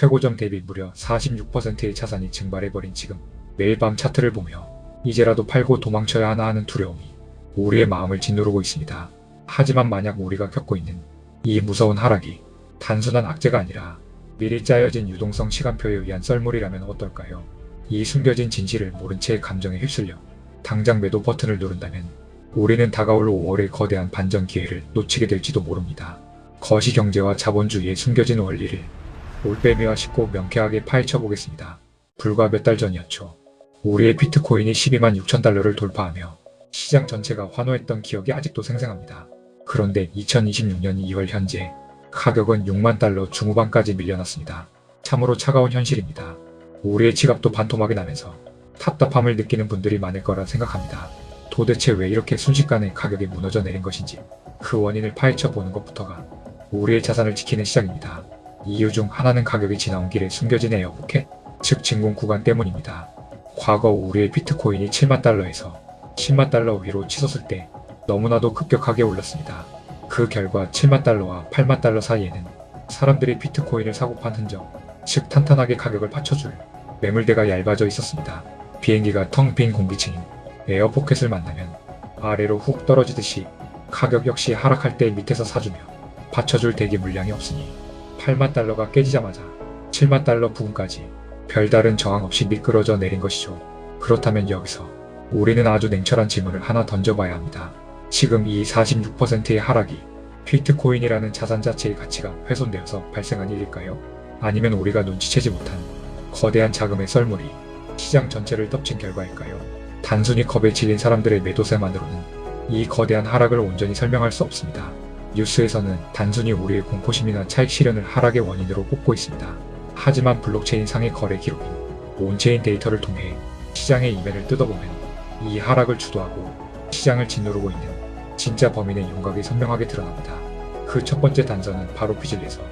최고점 대비 무려 46%의 자산이 증발해버린 지금 매일 밤 차트를 보며 이제라도 팔고 도망쳐야 하나 하는 두려움이 우리의 마음을 짓누르고 있습니다. 하지만 만약 우리가 겪고 있는 이 무서운 하락이 단순한 악재가 아니라 미리 짜여진 유동성 시간표에 의한 썰물이라면 어떨까요? 이 숨겨진 진실을 모른 채 감정에 휩쓸려 당장 매도 버튼을 누른다면 우리는 다가올 5월의 거대한 반전 기회를 놓치게 될지도 모릅니다. 거시경제와 자본주의의 숨겨진 원리를 올빼미와 쉽고 명쾌하게 파헤쳐 보겠습니다. 불과 몇 달 전이었죠. 우리의 비트코인이 12만 6천 달러를 돌파하며 시장 전체가 환호했던 기억이 아직도 생생합니다. 그런데 2026년 2월 현재 가격은 6만 달러 중후반까지 밀려났습니다. 참으로 차가운 현실입니다. 우리의 지갑도 반토막이 나면서 답답함을 느끼는 분들이 많을 거라 생각합니다. 도대체 왜 이렇게 순식간에 가격이 무너져 내린 것인지 그 원인을 파헤쳐 보는 것부터가 우리의 자산을 지키는 시작입니다. 이유 중 하나는 가격이 지나온 길에 숨겨진 에어포켓, 즉 진공 구간 때문입니다. 과거 우리의 비트코인이 7만 달러에서 10만 달러 위로 치솟을 때 너무나도 급격하게 올랐습니다. 그 결과 7만 달러와 8만 달러 사이에는 사람들이 비트코인을 사고 판 흔적, 즉 탄탄하게 가격을 받쳐줄 매물대가 얇아져 있었습니다. 비행기가 텅 빈 공기층인 에어포켓을 만나면 아래로 훅 떨어지듯이 가격 역시 하락할 때 밑에서 사주며 받쳐줄 대기 물량이 없으니 8만 달러가 깨지자마자 7만 달러 부근까지 별다른 저항 없이 미끄러져 내린 것이죠. 그렇다면 여기서 우리는 아주 냉철한 질문을 하나 던져봐야 합니다. 지금 이 46%의 하락이 비트코인이라는 자산 자체의 가치가 훼손되어서 발생한 일일까요? 아니면 우리가 눈치채지 못한 거대한 자금의 썰물이 시장 전체를 덮친 결과일까요? 단순히 겁에 질린 사람들의 매도세만으로는 이 거대한 하락을 온전히 설명할 수 없습니다. 뉴스에서는 단순히 우리의 공포심이나 차익 실현을 하락의 원인으로 꼽고 있습니다. 하지만 블록체인 상의 거래 기록인 온체인 데이터를 통해 시장의 이면을 뜯어보면 이 하락을 주도하고 시장을 짓누르고 있는 진짜 범인의 윤곽이 선명하게 드러납니다. 그 첫 번째 단서는 바로 비즐에서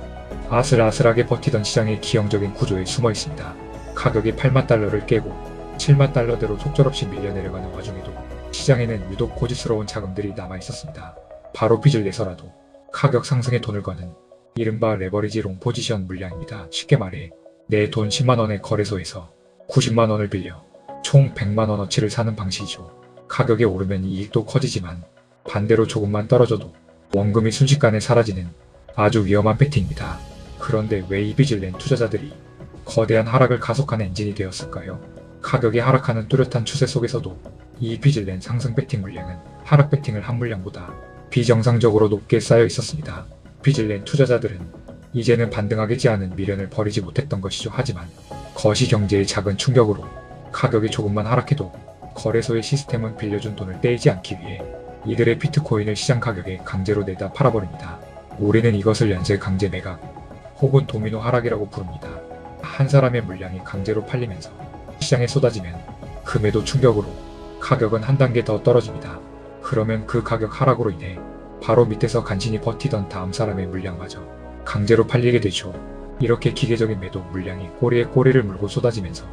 아슬아슬하게 버티던 시장의 기형적인 구조에 숨어 있습니다. 가격이 8만 달러를 깨고 7만 달러대로 속절없이 밀려내려가는 와중에도 시장에는 유독 고집스러운 자금들이 남아 있었습니다. 바로 비즐에서라도 가격 상승에 돈을 거는 이른바 레버리지 롱 포지션 물량입니다. 쉽게 말해 내 돈 10만원의 거래소에서 90만원을 빌려 총 100만원어치를 사는 방식이죠. 가격이 오르면 이익도 커지지만 반대로 조금만 떨어져도 원금이 순식간에 사라지는 아주 위험한 배팅입니다. 그런데 왜 이 비즐렌 투자자들이 거대한 하락을 가속하는 엔진이 되었을까요? 가격이 하락하는 뚜렷한 추세 속에서도 이 비즐렌 상승 배팅 물량은 하락 배팅을 한 물량보다 비정상적으로 높게 쌓여 있었습니다. 비즐렌 투자자들은 이제는 반등하겠지 않은 미련을 버리지 못했던 것이죠. 하지만 거시경제의 작은 충격으로 가격이 조금만 하락해도 거래소의 시스템은 빌려준 돈을 떼이지 않기 위해 이들의 비트코인을 시장 가격에 강제로 내다 팔아버립니다. 우리는 이것을 연쇄 강제 매각 혹은 도미노 하락이라고 부릅니다. 한 사람의 물량이 강제로 팔리면서 시장에 쏟아지면 그 매도 충격으로 가격은 한 단계 더 떨어집니다. 그러면 그 가격 하락으로 인해 바로 밑에서 간신히 버티던 다음 사람의 물량마저 강제로 팔리게 되죠. 이렇게 기계적인 매도 물량이 꼬리에 꼬리를 물고 쏟아지면서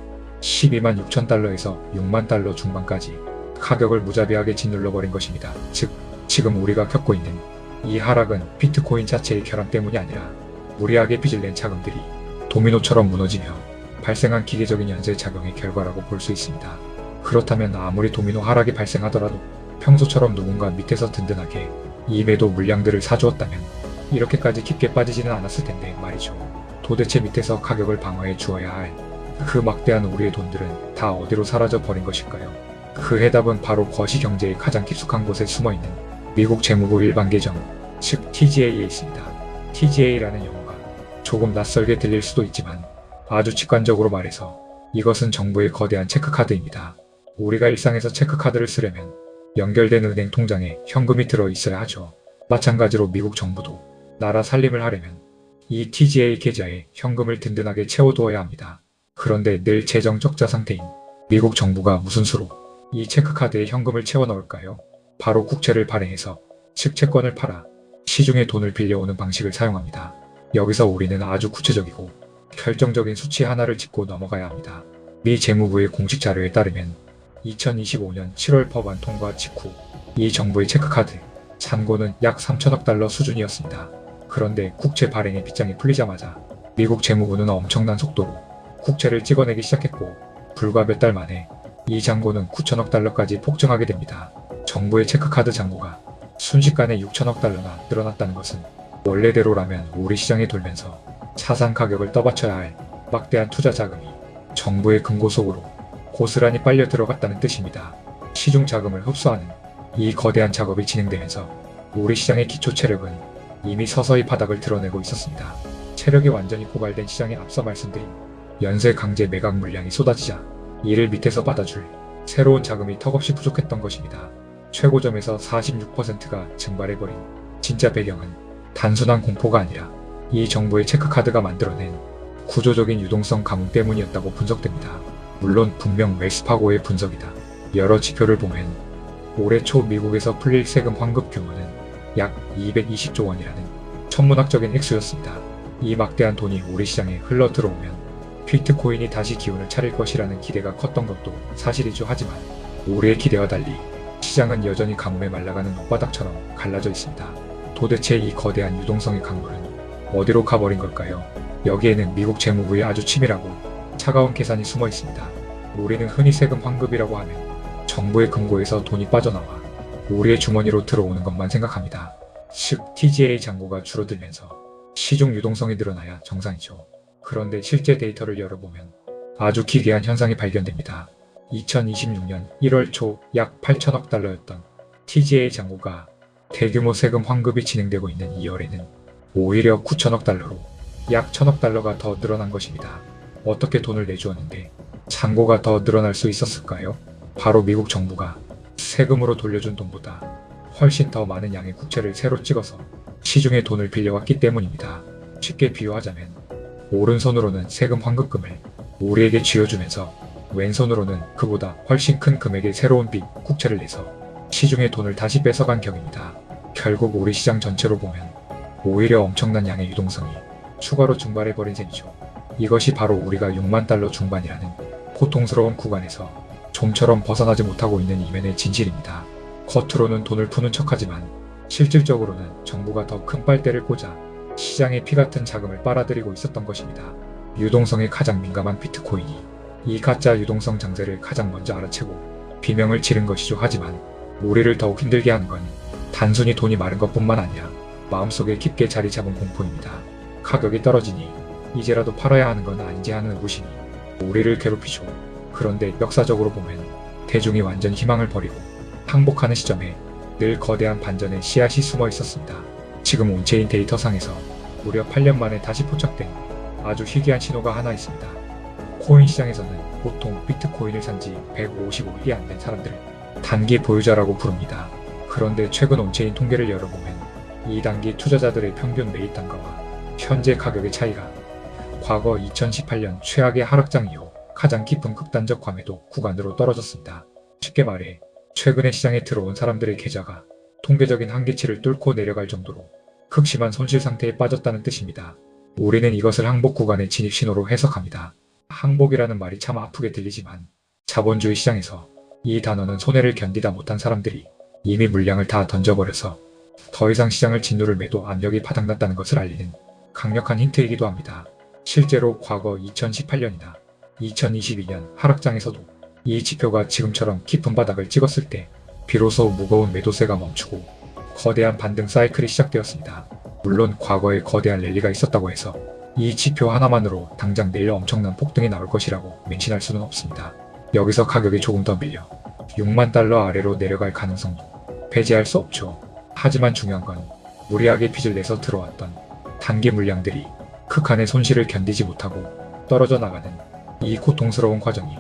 12만 6천 달러에서 6만 달러 중반까지 가격을 무자비하게 짓눌러버린 것입니다. 즉, 지금 우리가 겪고 있는 이 하락은 비트코인 자체의 결함 때문이 아니라 무리하게 빚을 낸 자금들이 도미노처럼 무너지며 발생한 기계적인 연쇄작용의 결과라고 볼 수 있습니다. 그렇다면 아무리 도미노 하락이 발생하더라도 평소처럼 누군가 밑에서 든든하게 이 매도 물량들을 사주었다면 이렇게까지 깊게 빠지지는 않았을 텐데 말이죠. 도대체 밑에서 가격을 방어해 주어야 할 그 막대한 우리의 돈들은 다 어디로 사라져 버린 것일까요? 그 해답은 바로 거시경제의 가장 깊숙한 곳에 숨어있는 미국 재무부 일반 계정, 즉 TGA에 있습니다. TGA라는 용어가 조금 낯설게 들릴 수도 있지만 아주 직관적으로 말해서 이것은 정부의 거대한 체크카드입니다. 우리가 일상에서 체크카드를 쓰려면 연결된 은행 통장에 현금이 들어있어야 하죠. 마찬가지로 미국 정부도 나라 살림을 하려면 이 TGA 계좌에 현금을 든든하게 채워두어야 합니다. 그런데 늘 재정 적자 상태인 미국 정부가 무슨 수로 이 체크카드에 현금을 채워 넣을까요? 바로 국채를 발행해서 즉 채권을 팔아 시중에 돈을 빌려오는 방식을 사용합니다. 여기서 우리는 아주 구체적이고 결정적인 수치 하나를 짚고 넘어가야 합니다. 미 재무부의 공식 자료에 따르면 2025년 7월 법안 통과 직후 이 정부의 체크카드 잔고는 약 3천억 달러 수준이었습니다. 그런데 국채 발행의 빗장이 풀리자마자 미국 재무부는 엄청난 속도로 국채를 찍어내기 시작했고 불과 몇 달 만에 이 잔고는 9천억 달러까지 폭증하게 됩니다. 정부의 체크카드 잔고가 순식간에 6천억 달러나 늘어났다는 것은 원래대로라면 우리 시장에 돌면서 자산 가격을 떠받쳐야 할 막대한 투자 자금이 정부의 금고 속으로 고스란히 빨려 들어갔다는 뜻입니다. 시중 자금을 흡수하는 이 거대한 작업이 진행되면서 우리 시장의 기초 체력은 이미 서서히 바닥을 드러내고 있었습니다. 체력이 완전히 고갈된 시장에 앞서 말씀드린 연쇄 강제 매각 물량이 쏟아지자 이를 밑에서 받아줄 새로운 자금이 턱없이 부족했던 것입니다. 최고점에서 46%가 증발해버린 진짜 배경은 단순한 공포가 아니라 이 정부의 체크카드가 만들어낸 구조적인 유동성 감흥 때문이었다고 분석됩니다. 물론 분명 웰스파고의 분석이다. 여러 지표를 보면 올해 초 미국에서 풀릴 세금 환급 규모는 약 220조 원이라는 천문학적인 액수였습니다. 이 막대한 돈이 우리 시장에 흘러 들어오면 비트코인이 다시 기운을 차릴 것이라는 기대가 컸던 것도 사실이죠. 하지만 우리의 기대와 달리 시장은 여전히 가뭄에 말라가는 옷바닥처럼 갈라져 있습니다. 도대체 이 거대한 유동성의 강물은 어디로 가버린 걸까요? 여기에는 미국 재무부의 아주 치밀하고 차가운 계산이 숨어 있습니다. 우리는 흔히 세금 환급이라고 하면 정부의 금고에서 돈이 빠져나와 우리의 주머니로 들어오는 것만 생각합니다. 즉 TGA 잔고가 줄어들면서 시중 유동성이 늘어나야 정상이죠. 그런데 실제 데이터를 열어보면 아주 기괴한 현상이 발견됩니다. 2026년 1월 초 약 8천억 달러였던 TGA 잔고가 대규모 세금 환급이 진행되고 있는 2월에는 오히려 9천억 달러로 약 1천억 달러가 더 늘어난 것입니다. 어떻게 돈을 내주었는데 잔고가 더 늘어날 수 있었을까요? 바로 미국 정부가 세금으로 돌려준 돈보다 훨씬 더 많은 양의 국채를 새로 찍어서 시중에 돈을 빌려왔기 때문입니다. 쉽게 비유하자면 오른손으로는 세금 환급금을 우리에게 쥐어주면서 왼손으로는 그보다 훨씬 큰 금액의 새로운 빚 국채를 내서 시중에 돈을 다시 뺏어간 격입니다. 결국 우리 시장 전체로 보면 오히려 엄청난 양의 유동성이 추가로 증발해버린 셈이죠. 이것이 바로 우리가 6만 달러 중반이라는 고통스러운 구간에서 좀처럼 벗어나지 못하고 있는 이면의 진실입니다. 겉으로는 돈을 푸는 척하지만 실질적으로는 정부가 더 큰 빨대를 꽂아 시장의 피같은 자금을 빨아들이고 있었던 것입니다. 유동성에 가장 민감한 비트코인이 이 가짜 유동성 장세를 가장 먼저 알아채고 비명을 지른 것이죠. 하지만 우리를 더욱 힘들게 하는 건 단순히 돈이 마른 것뿐만 아니라 마음속에 깊게 자리 잡은 공포입니다. 가격이 떨어지니 이제라도 팔아야 하는 건 아닌지 하는 의구심이 우리를 괴롭히죠. 그런데 역사적으로 보면 대중이 완전 희망을 버리고 항복하는 시점에 늘 거대한 반전의 씨앗이 숨어 있었습니다. 지금 온체인 데이터상에서 무려 8년 만에 다시 포착된 아주 희귀한 신호가 하나 있습니다. 코인 시장에서는 보통 비트코인을 산 지 155일이 안 된 사람들을 단기 보유자라고 부릅니다. 그런데 최근 온체인 통계를 열어보면 이 단기 투자자들의 평균 매입 단가와 현재 가격의 차이가 과거 2018년 최악의 하락장 이후 가장 깊은 극단적 과매도 구간으로 떨어졌습니다. 쉽게 말해 최근에 시장에 들어온 사람들의 계좌가 통계적인 한계치를 뚫고 내려갈 정도로 극심한 손실 상태에 빠졌다는 뜻입니다. 우리는 이것을 항복 구간의 진입 신호로 해석합니다. 항복이라는 말이 참 아프게 들리지만 자본주의 시장에서 이 단어는 손해를 견디다 못한 사람들이 이미 물량을 다 던져버려서 더 이상 시장을 짓누를 매도 압력이 바닥났다는 것을 알리는 강력한 힌트이기도 합니다. 실제로 과거 2018년이나 2022년 하락장에서도 이 지표가 지금처럼 깊은 바닥을 찍었을 때 비로소 무거운 매도세가 멈추고 거대한 반등 사이클이 시작되었습니다. 물론 과거에 거대한 랠리가 있었다고 해서 이 지표 하나만으로 당장 내일 엄청난 폭등이 나올 것이라고 맹신할 수는 없습니다. 여기서 가격이 조금 더 밀려 6만 달러 아래로 내려갈 가능성도 배제할 수 없죠. 하지만 중요한 건 무리하게 빚을 내서 들어왔던 단기 물량들이 극한의 손실을 견디지 못하고 떨어져 나가는 이 고통스러운 과정이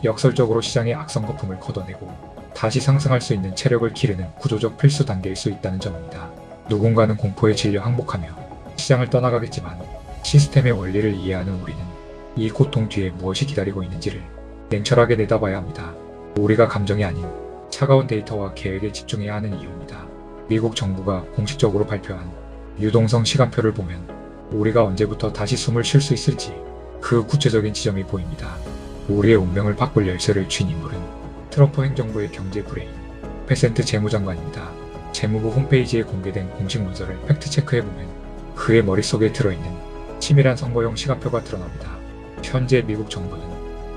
역설적으로 시장의 악성 거품을 걷어내고 다시 상승할 수 있는 체력을 기르는 구조적 필수 단계일 수 있다는 점입니다. 누군가는 공포에 질려 항복하며 시장을 떠나가겠지만 시스템의 원리를 이해하는 우리는 이 고통 뒤에 무엇이 기다리고 있는지를 냉철하게 내다봐야 합니다. 우리가 감정이 아닌 차가운 데이터와 계획에 집중해야 하는 이유입니다. 미국 정부가 공식적으로 발표한 유동성 시간표를 보면 우리가 언제부터 다시 숨을 쉴 수 있을지 그 구체적인 지점이 보입니다. 우리의 운명을 바꿀 열쇠를 쥔 인물은 트럼프 행정부의 경제 브레인 페센트 재무장관입니다. 재무부 홈페이지에 공개된 공식 문서를 팩트체크해보면 그의 머릿속에 들어있는 치밀한 선거용 시간표가 드러납니다. 현재 미국 정부는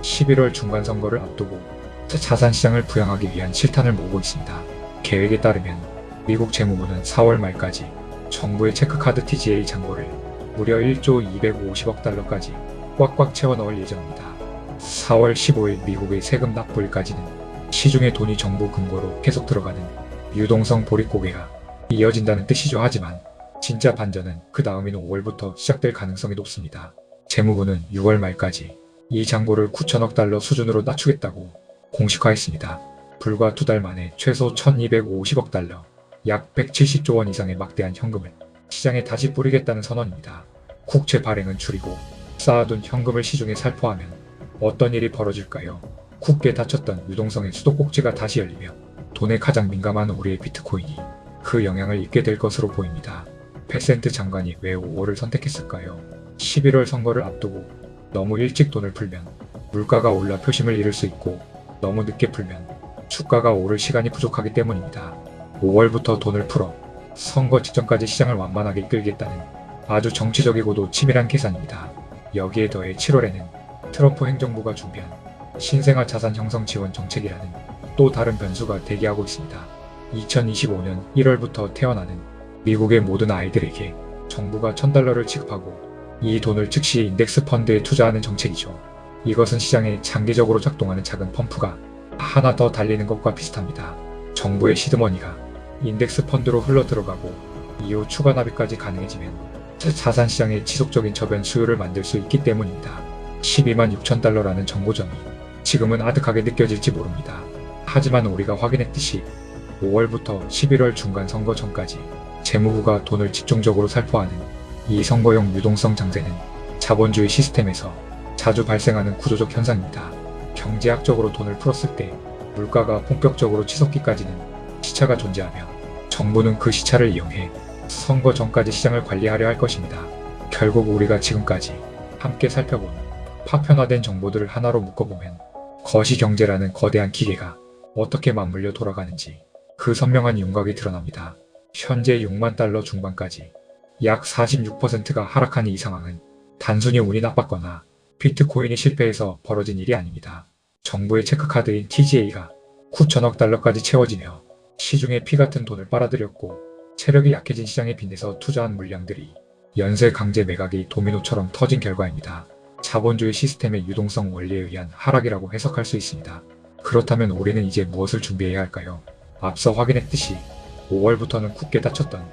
11월 중간 선거를 앞두고 자산시장을 부양하기 위한 실탄을 모으고 있습니다. 계획에 따르면 미국 재무부는 4월 말까지 정부의 체크카드 TGA 잔고를 무려 1조 250억 달러까지 꽉꽉 채워 넣을 예정입니다. 4월 15일 미국의 세금 납부일까지는 시중에 돈이 정부 금고로 계속 들어가는 유동성 보릿고개가 이어진다는 뜻이죠. 하지만 진짜 반전은 그 다음인 5월부터 시작될 가능성이 높습니다. 재무부는 6월 말까지 이 잔고를 9천억 달러 수준으로 낮추겠다고 공식화했습니다. 불과 2달 만에 최소 1250억 달러, 약 170조 원 이상의 막대한 현금을 시장에 다시 뿌리겠다는 선언입니다. 국채 발행은 줄이고 쌓아둔 현금을 시중에 살포하면 어떤 일이 벌어질까요? 굳게 닫혔던 유동성의 수도꼭지가 다시 열리며 돈에 가장 민감한 우리의 비트코인이 그 영향을 입게 될 것으로 보입니다. 페센트 장관이 왜 5월을 선택했을까요? 11월 선거를 앞두고 너무 일찍 돈을 풀면 물가가 올라 표심을 잃을 수 있고 너무 늦게 풀면 주가가 오를 시간이 부족하기 때문입니다. 5월부터 돈을 풀어 선거 직전까지 시장을 완만하게 이끌겠다는 아주 정치적이고도 치밀한 계산입니다. 여기에 더해 7월에는 트럼프 행정부가 준비한 신생아 자산 형성 지원 정책이라는 또 다른 변수가 대기하고 있습니다. 2025년 1월부터 태어나는 미국의 모든 아이들에게 정부가 $1000를 지급하고 이 돈을 즉시 인덱스 펀드에 투자하는 정책이죠. 이것은 시장에 장기적으로 작동하는 작은 펌프가 하나 더 달리는 것과 비슷합니다. 정부의 시드머니가 인덱스 펀드로 흘러 들어가고 이후 추가 납입까지 가능해지면 자산시장의 지속적인 저변 수요를 만들 수 있기 때문입니다. 12만 6천 달러라는 정고점이 지금은 아득하게 느껴질지 모릅니다. 하지만 우리가 확인했듯이 5월부터 11월 중간 선거 전까지 재무부가 돈을 집중적으로 살포하는 이 선거용 유동성 장세는 자본주의 시스템에서 자주 발생하는 구조적 현상입니다. 경제학적으로 돈을 풀었을 때 물가가 본격적으로 치솟기까지는 시차가 존재하며 정부는 그 시차를 이용해 선거 전까지 시장을 관리하려 할 것입니다. 결국 우리가 지금까지 함께 살펴본 파편화된 정보들을 하나로 묶어보면 거시경제라는 거대한 기계가 어떻게 맞물려 돌아가는지 그 선명한 윤곽이 드러납니다. 현재 6만 달러 중반까지 약 46%가 하락한 이 상황은 단순히 운이 나빴거나 비트코인이 실패해서 벌어진 일이 아닙니다. 정부의 체크카드인 TGA가 9천억 달러까지 채워지며 시중에 피같은 돈을 빨아들였고 체력이 약해진 시장에 빚내서 투자한 물량들이 연쇄 강제 매각이 도미노처럼 터진 결과입니다. 자본주의 시스템의 유동성 원리에 의한 하락이라고 해석할 수 있습니다. 그렇다면 우리는 이제 무엇을 준비해야 할까요? 앞서 확인했듯이 5월부터는 굳게 닫혔던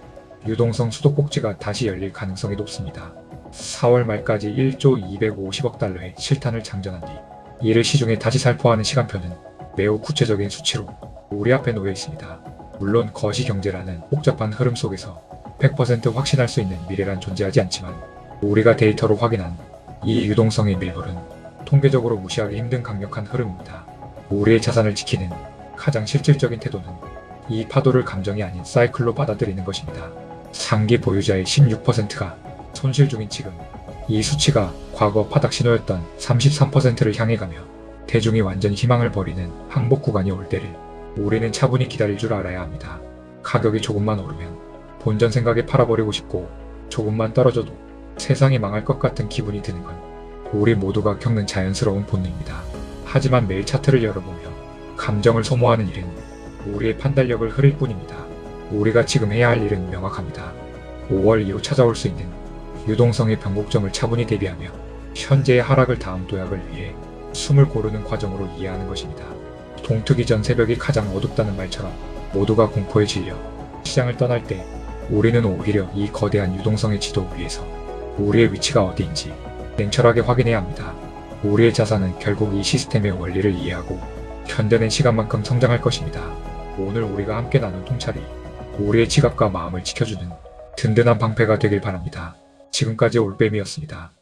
유동성 수도꼭지가 다시 열릴 가능성이 높습니다. 4월 말까지 1조 250억 달러의 실탄을 장전한 뒤 이를 시중에 다시 살포하는 시간표는 매우 구체적인 수치로 우리 앞에 놓여 있습니다. 물론 거시경제라는 복잡한 흐름 속에서 100% 확신할 수 있는 미래란 존재하지 않지만 우리가 데이터로 확인한 이 유동성의 밀물은 통계적으로 무시하기 힘든 강력한 흐름입니다. 우리의 자산을 지키는 가장 실질적인 태도는 이 파도를 감정이 아닌 사이클로 받아들이는 것입니다. 장기 보유자의 16%가 손실 중인 지금 이 수치가 과거 바닥 신호였던 33%를 향해 가며 대중이 완전히 희망을 버리는 항복 구간이 올 때를 우리는 차분히 기다릴 줄 알아야 합니다. 가격이 조금만 오르면 본전 생각에 팔아버리고 싶고 조금만 떨어져도 세상이 망할 것 같은 기분이 드는 건 우리 모두가 겪는 자연스러운 본능입니다. 하지만 매일 차트를 열어보며 감정을 소모하는 일은 우리의 판단력을 흐릴 뿐입니다. 우리가 지금 해야 할 일은 명확합니다. 5월 이후 찾아올 수 있는 유동성의 변곡점을 차분히 대비하며 현재의 하락을 다음 도약을 위해 숨을 고르는 과정으로 이해하는 것입니다. 동트기 전 새벽이 가장 어둡다는 말처럼 모두가 공포에 질려 시장을 떠날 때 우리는 오히려 이 거대한 유동성의 지도 위에서 우리의 위치가 어디인지 냉철하게 확인해야 합니다. 우리의 자산은 결국 이 시스템의 원리를 이해하고 견뎌낸 시간만큼 성장할 것입니다. 오늘 우리가 함께 나눈 통찰이 우리의 지갑과 마음을 지켜주는 든든한 방패가 되길 바랍니다. 지금까지 올빼미였습니다.